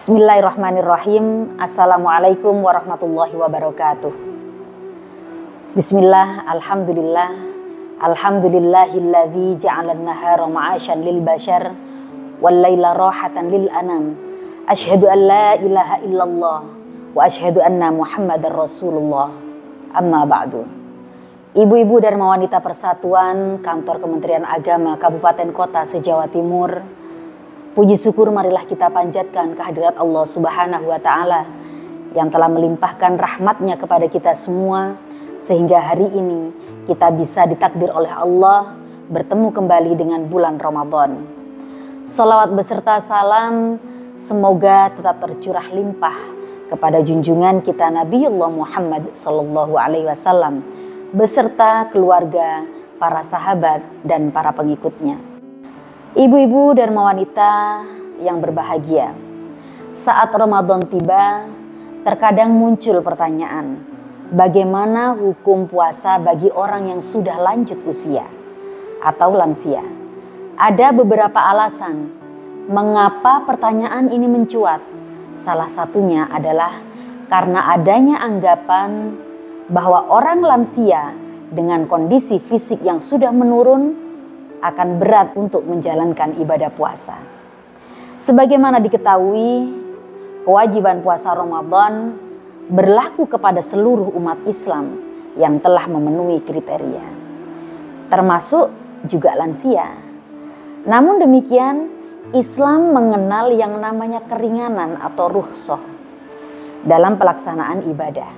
Bismillahirrahmanirrahim. Assalamualaikum warahmatullahi wabarakatuh. Bismillah, alhamdulillah. Alhamdulillahilladzi ja'alan nahara ma'asyan lil bashar wal laila rahatan lil anam. Asyhadu an la ilaha illallah wa asyhadu anna Muhammadar Rasulullah. Amma ba'du. Ibu-ibu Dharma Wanita Persatuan Kantor Kementerian Agama Kabupaten Kota se-Jawa Timur, puji syukur marilah kita panjatkan kehadirat Allah Subhanahu wa Ta'ala yang telah melimpahkan rahmatnya kepada kita semua, sehingga hari ini kita bisa ditakdir oleh Allah bertemu kembali dengan bulan Ramadan. Salawat beserta salam semoga tetap tercurah limpah kepada junjungan kita Nabiullah Muhammad SAW beserta keluarga, para sahabat dan para pengikutnya. Ibu-ibu Dharma Wanita yang berbahagia, saat Ramadan tiba, terkadang muncul pertanyaan, bagaimana hukum puasa bagi orang yang sudah lanjut usia atau lansia? Ada beberapa alasan mengapa pertanyaan ini mencuat. Salah satunya adalah karena adanya anggapan bahwa orang lansia dengan kondisi fisik yang sudah menurun akan berat untuk menjalankan ibadah puasa. Sebagaimana diketahui, kewajiban puasa Ramadan berlaku kepada seluruh umat Islam yang telah memenuhi kriteria, termasuk juga lansia. Namun demikian, Islam mengenal yang namanya keringanan atau rukhsah dalam pelaksanaan ibadah,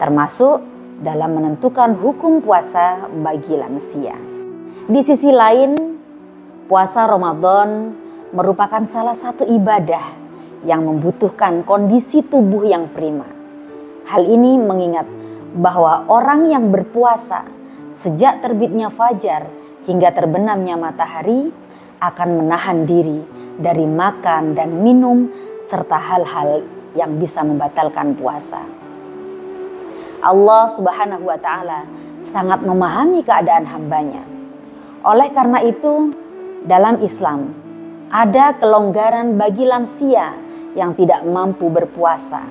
termasuk dalam menentukan hukum puasa bagi lansia. Di sisi lain, puasa Ramadan merupakan salah satu ibadah yang membutuhkan kondisi tubuh yang prima. Hal ini mengingat bahwa orang yang berpuasa sejak terbitnya fajar hingga terbenamnya matahari akan menahan diri dari makan dan minum serta hal-hal yang bisa membatalkan puasa. Allah Subhanahu wa Ta'ala sangat memahami keadaan hambanya. Oleh karena itu, dalam Islam ada kelonggaran bagi lansia yang tidak mampu berpuasa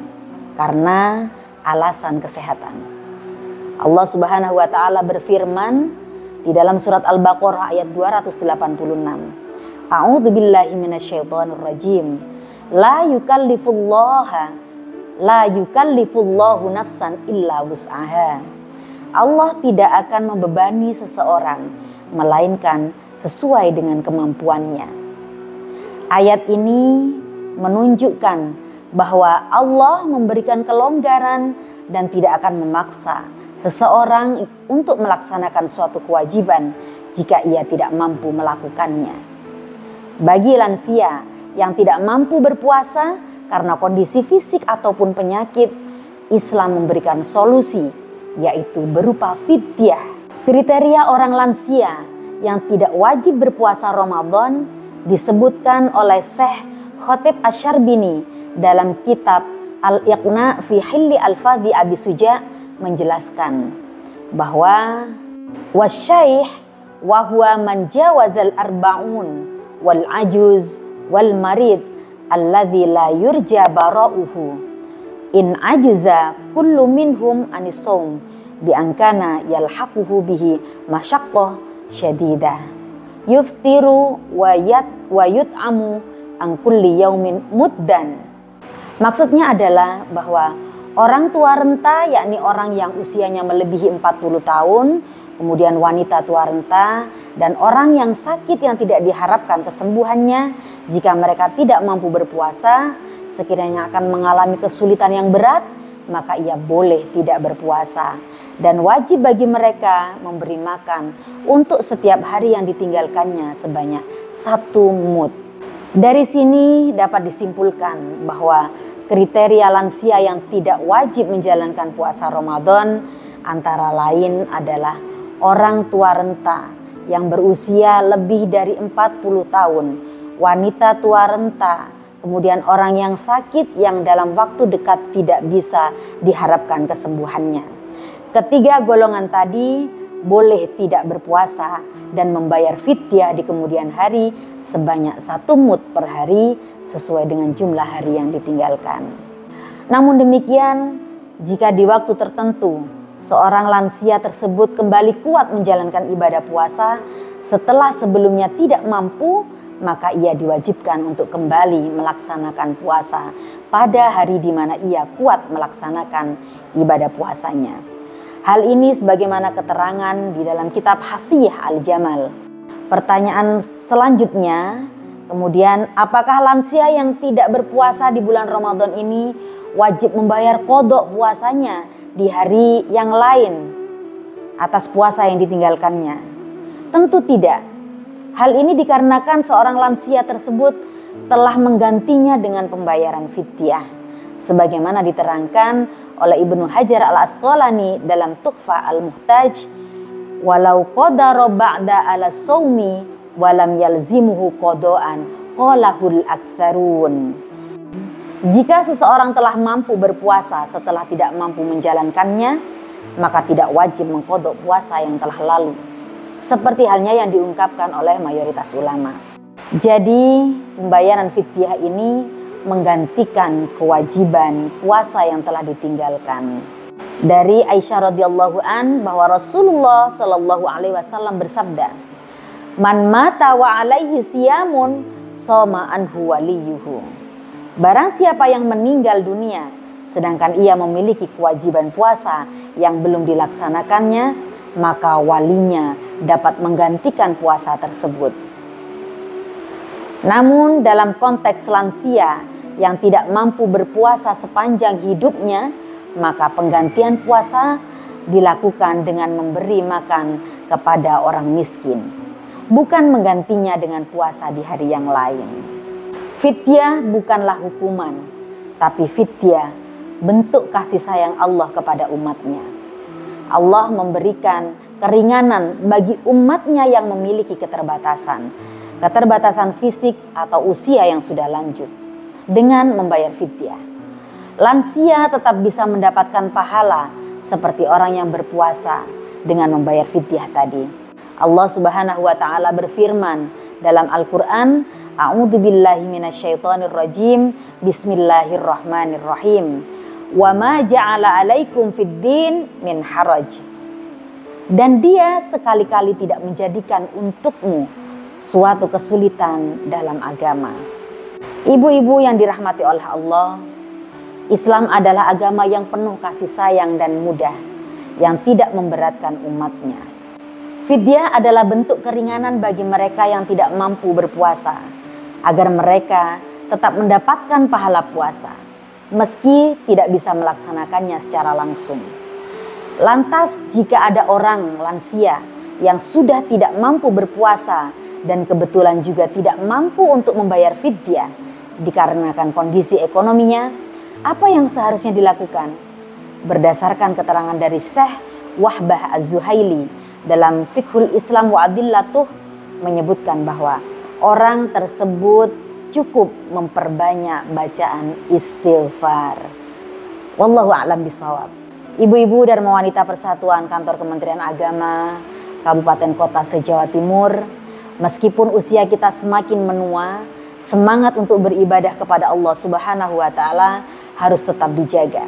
karena alasan kesehatan. Allah Subhanahu wa Ta'ala berfirman di dalam surat Al-Baqarah ayat 286. A'udzu billahi minasyaitonir rajim. La yukallifullahu nafsan illa wus'aha. Allah tidak akan membebani seseorang melainkan sesuai dengan kemampuannya. Ayat ini menunjukkan bahwa Allah memberikan kelonggaran dan tidak akan memaksa seseorang untuk melaksanakan suatu kewajiban jika ia tidak mampu melakukannya. Bagi lansia yang tidak mampu berpuasa karena kondisi fisik ataupun penyakit, Islam memberikan solusi, yaitu berupa fidyah. Kriteria orang lansia yang tidak wajib berpuasa Ramadan disebutkan oleh Syekh Khatib Asy-Syarbini dalam kitab Al-Iqna fi Hilli Al-Fadhi Abi Suja menjelaskan bahwa wasyaikh wa huwa man jawazal arba'un wal ajuz wal marid alladzi la yurja bara'uhu in ajiza kullu minhum anisawm biangkana yalhaquhu bihi masyaqqah syadidah yuftiru wa yut'amu an kulli yaumin muddan. Maksudnya adalah bahwa orang tua renta, yakni orang yang usianya melebihi 40 tahun, kemudian wanita tua renta, dan orang yang sakit yang tidak diharapkan kesembuhannya, jika mereka tidak mampu berpuasa, sekiranya akan mengalami kesulitan yang berat, maka ia boleh tidak berpuasa. Dan wajib bagi mereka memberi makan untuk setiap hari yang ditinggalkannya sebanyak 1 mud. Dari sini dapat disimpulkan bahwa kriteria lansia yang tidak wajib menjalankan puasa Ramadan antara lain adalah orang tua renta yang berusia lebih dari 40 tahun, wanita tua renta, kemudian orang yang sakit yang dalam waktu dekat tidak bisa diharapkan kesembuhannya. Ketiga golongan tadi boleh tidak berpuasa dan membayar fidyah di kemudian hari sebanyak 1 mud per hari sesuai dengan jumlah hari yang ditinggalkan. Namun demikian, jika di waktu tertentu seorang lansia tersebut kembali kuat menjalankan ibadah puasa setelah sebelumnya tidak mampu, maka ia diwajibkan untuk kembali melaksanakan puasa pada hari di mana ia kuat melaksanakan ibadah puasanya. Hal ini sebagaimana keterangan di dalam kitab Hasiyah Al-Jamal. Pertanyaan selanjutnya, kemudian apakah lansia yang tidak berpuasa di bulan Ramadan ini wajib membayar qadha puasanya di hari yang lain atas puasa yang ditinggalkannya? Tentu tidak. Hal ini dikarenakan seorang lansia tersebut telah menggantinya dengan pembayaran fidyah, sebagaimana diterangkan oleh Ibnu Hajar Al-Asqalani dalam Tuhfa Al-Muhtaj, walau qadara ba'da ala shaumi walam yalzimuhu qadaan qalahul aktsarun. Jika seseorang telah mampu berpuasa setelah tidak mampu menjalankannya, maka tidak wajib mengqadha puasa yang telah lalu, seperti halnya yang diungkapkan oleh mayoritas ulama. Jadi pembayaran fidyah ini menggantikan kewajiban puasa yang telah ditinggalkan. Dari Aisyah radhiyallahu an bahwa Rasulullah shallallahu alaihi wasallam bersabda, "Man mata wa alaihi siyamun shoma anhu waliyuhu." Barang siapa yang meninggal dunia sedangkan ia memiliki kewajiban puasa yang belum dilaksanakannya, maka walinya dapat menggantikan puasa tersebut. Namun dalam konteks lansia yang tidak mampu berpuasa sepanjang hidupnya, maka penggantian puasa dilakukan dengan memberi makan kepada orang miskin, bukan menggantinya dengan puasa di hari yang lain. Fidyah bukanlah hukuman, tapi fidyah bentuk kasih sayang Allah kepada umatnya. Allah memberikan keringanan bagi umatnya yang memiliki keterbatasan fisik atau usia yang sudah lanjut dengan membayar fidyah. Lansia tetap bisa mendapatkan pahala seperti orang yang berpuasa dengan membayar fidyah tadi. Allah Subhanahu wa taala berfirman dalam Al-Qur'an, A'udzubillahi minasyaitonir rajim. Bismillahirrahmanirrahim. Wa ma ja'ala 'alaikum fid-din min haraj. Dan Dia sekali-kali tidak menjadikan untukmu suatu kesulitan dalam agama. Ibu-ibu yang dirahmati oleh Allah, Islam adalah agama yang penuh kasih sayang dan mudah, yang tidak memberatkan umatnya. Fidyah adalah bentuk keringanan bagi mereka yang tidak mampu berpuasa, agar mereka tetap mendapatkan pahala puasa, meski tidak bisa melaksanakannya secara langsung. Lantas jika ada orang lansia yang sudah tidak mampu berpuasa dan kebetulan juga tidak mampu untuk membayar fidyah dikarenakan kondisi ekonominya, apa yang seharusnya dilakukan? Berdasarkan keterangan dari Syekh Wahbah Az-Zuhaili dalam Fiqhul Islam wa Adillatuh menyebutkan bahwa orang tersebut cukup memperbanyak bacaan istighfar. Wallahu a'lam bishawab. Ibu-ibu Dharma Wanita Persatuan Kantor Kementerian Agama Kabupaten Kota se-Jawa Timur, meskipun usia kita semakin menua, semangat untuk beribadah kepada Allah Subhanahu wa taala harus tetap dijaga.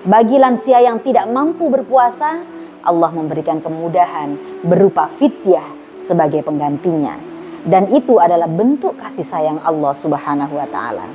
Bagi lansia yang tidak mampu berpuasa, Allah memberikan kemudahan berupa fidyah sebagai penggantinya. Dan itu adalah bentuk kasih sayang Allah Subhanahu wa taala.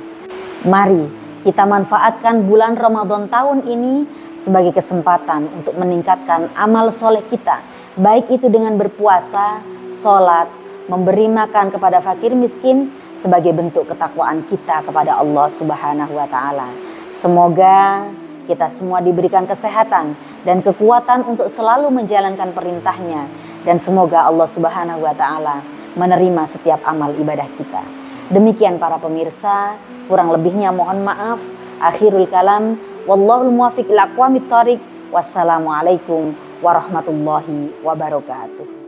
Mari kita manfaatkan bulan Ramadan tahun ini sebagai kesempatan untuk meningkatkan amal soleh kita, baik itu dengan berpuasa, sholat, memberi makan kepada fakir miskin sebagai bentuk ketakwaan kita kepada Allah Subhanahu wa taala. Semoga kita semua diberikan kesehatan dan kekuatan untuk selalu menjalankan perintahnya, dan semoga Allah Subhanahu wa taala menerima setiap amal ibadah kita. Demikian para pemirsa, kurang lebihnya mohon maaf. Akhirul kalam, wallahul muwaffiq ila aqwamit thoriq. Wassalamualaikum warahmatullahi wabarakatuh.